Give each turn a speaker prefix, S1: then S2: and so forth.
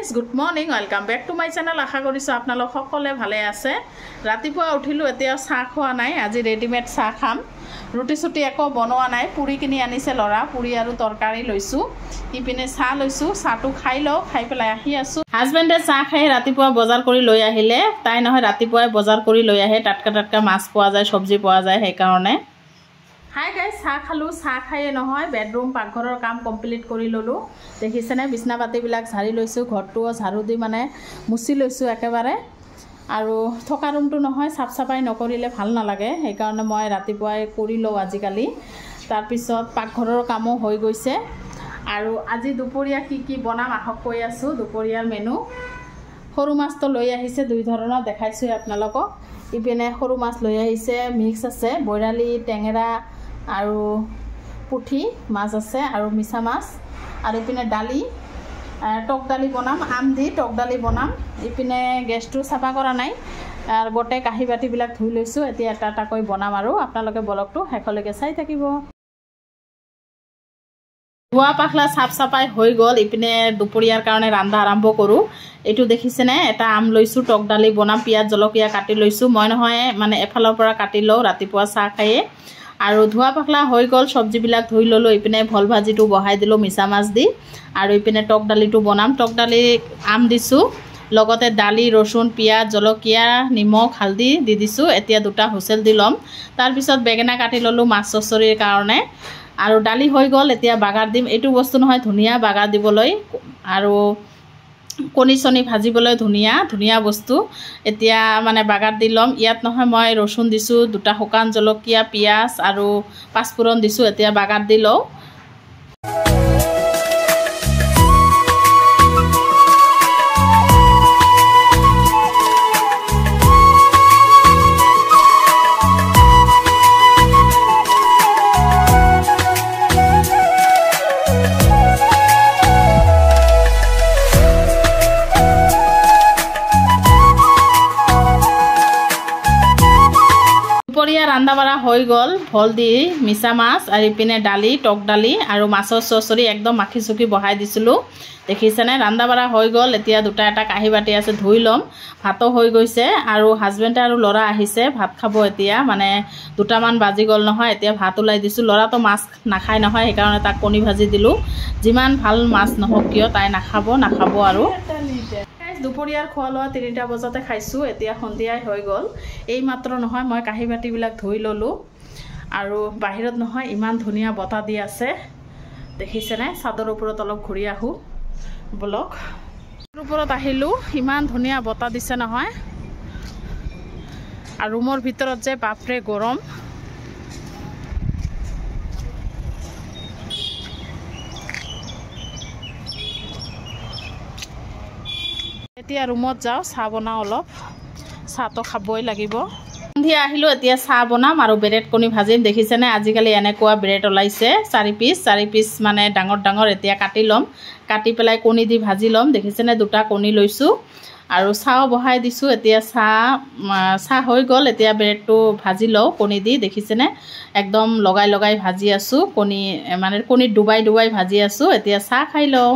S1: friends good morning welcome back to my channel आशा करिছো আপোনালোক সকলে ভালে আছে ৰাতিপুৱা উঠিলো এতিয়া চাহ খোৱা নাই আজি ৰেডিমেড চাহ খাম ৰুটি সুটি একো বনোৱা নাই পুৰি কিনি আনিছে লৰা পুৰি আৰু তৰকাৰী লৈছো ইপিনে চাহ লৈছো চাহটো খাই লও খাই পেলাই আহি আছো হাজবেণ্ডে চাহ খাই ৰাতিপুৱা বজাৰ কৰি লৈ আহিলে তাই নহয় ৰাতিপুৱাই বজাৰ কৰি লৈ আহে টাটকা মাছ পোৱা যায় সবজি পোৱা যায় সেই কাৰণে हाय गाइस चाह खालू चाह खाए নহয় बेडरूम पाकघৰৰ কাম কমপ্লিট কৰি ললো দেখিছেনে বিছনা পাতি বিলাক ঝাৰি লৈছো ঘৰটো ঝাৰু দি মানে মুছি লৈছো একেবাৰে আৰু থকা ৰুমটো নহয় সাফ সাফাই নকৰিলে ভাল নালাগে সেই কাৰণে মই ৰাতিপুৱাই কৰি লও আজিকালি তাৰ পিছত পাকঘৰৰ কামো হৈ গৈছে আৰু আজি দুপৰীয়া কি বনাম আহক কৈ আছো দুপৰীয়াৰ মেনু সৰু মাছটো লৈ আহিছে দুই ধৰণৰ দেখাইছো আপোনালোকক ইপিনে সৰু মাছ লৈ আহিছে মিক্স আছে বৈৰালি টেঙৰা আৰু পুঠি মাছ আছে আৰু মিছা মাছ আৰু ইপিনে ডালি টক ডালি বনাম আম দি টক ডালি বনাম ইপিনে গেছটো সাফা কৰা নাই আৰু গোটে কাহি বাটি বিলাক ধুই লৈছো এতিয়া এটা কৈ বনাম আৰু আপোনালোকে ব্লগটো হেকলৈকে চাই থাকিব ধোৱা পাখলা সাফ সাফাই হৈ গল ইপিনে দুপৰীয়াৰ কাৰণে ৰান্ধা আৰম্ভ কৰো এটো দেখিছেনে এটা আম লৈছো টক ডালি বনাম পিয়াজ জলকীয়া কাটি লৈছো মই নহয় মানে এফালৰ পৰা কাটি লও ৰাতিপুৱা চাহ খায়ে আৰু ধোৱা পাখলা হৈ গল সবজি বিলাক ধুই ললো ইপিনে ভল ভাজিটো বহাই দিলো মিছা মাছ দি আৰু ইপিনে টক ডালিটো বনাম টক ডালি আম দিছো লগতে ডালি ৰসুন পিয়াজ জলকীয়া নিমখ হালদি দি দিছো এতিয়া দুটা হুছেল দি লম তাৰ পিছত বেগেনা কাটি ললো মাছ চচৰিৰ কাৰণে আৰু ডালি হৈ গল এতিয়া বাগাৰ দিম এটো বস্তু নহয় ধুনিয়া বাগাৰ দিবলৈ আৰু কণী চনি ভাজিবলৈ ধুনিয়া বস্তু এতিয়া মানে বাগাৰ দি লম ইয়াত নহয় মই ৰসুন দিছো দুটা শুকান জলকীয়া পিয়াজ আৰু পাঁচফোৰণ দিছো এতিয়া বাগাৰ দি লও रान्दा बारा হৈ গল ভল দি মিছা মাছ আৰু ইপিনে ডালি টক ডালি আৰু মাছৰ চচৰি একদম মাখি চুকি বহাই দিছিলো দেখিছেনে ৰান্दा বাৰা হৈ গল এতিয়া দুটা এটা কাহি বাটি আছে ধুই লম ভাতো হৈ গৈছে আৰু হাজবেণ্ড আৰু লৰা আহিছে ভাত খাব এতিয়া মানে দুটামান বাজি গল নহয় এতিয়া ভাত উলাই দিছো লৰা তো মাছ নাখায় নহয় সেই কাৰণে তাক কণী ভাজি দিলো যিমান ভাল মাছ নহক কিয় তাই নাখাব আৰু দুপৰীয়াৰ খোৱা লোৱা 3টা বজাতে খাইছো এতিয়া সন্ধিয়াই হৈ গল এই মাত্ৰ নহয় মই কাহি বাটি বিলাক ধুই ললো আৰু বাহিৰত নহয় ইমান ধুনিয়া বতা দি আছে দেখিছেনে চাদৰ ওপৰত অলপ ঘূৰি আহো ব্লক ওপৰত আহিলো ইমান ধুনিয়া বতা দিছে নহয় আৰু ৰুমৰ ভিতৰত যে বাপৰে গৰম এতিয়া ৰুমত যাও চাহ বনাও অলপ চাহটো খাবই লাগিব সন্ধিয়া আহিলো এতিয়া চাহ বনাম আৰু ব্ৰেড কণী ভাজিম দেখিছেনে আজিকালি এনেকুৱা ব্ৰেড ওলাইছে 4 পিস মানে ডাঙৰ এতিয়া কাটি লম কাটি পেলাই কণী দি ভাজি লম দেখিছেনে দুটা কণী লৈছো আৰু চাহ বহাই দিছো এতিয়া চাহ হৈ গল এতিয়া ব্ৰেডটো ভাজি লও কণী দি দেখিছেনে একদম লগাই ভাজি আছো কণী মানে কণী ডুবাই ভাজি আছো এতিয়া চাহ খাই লও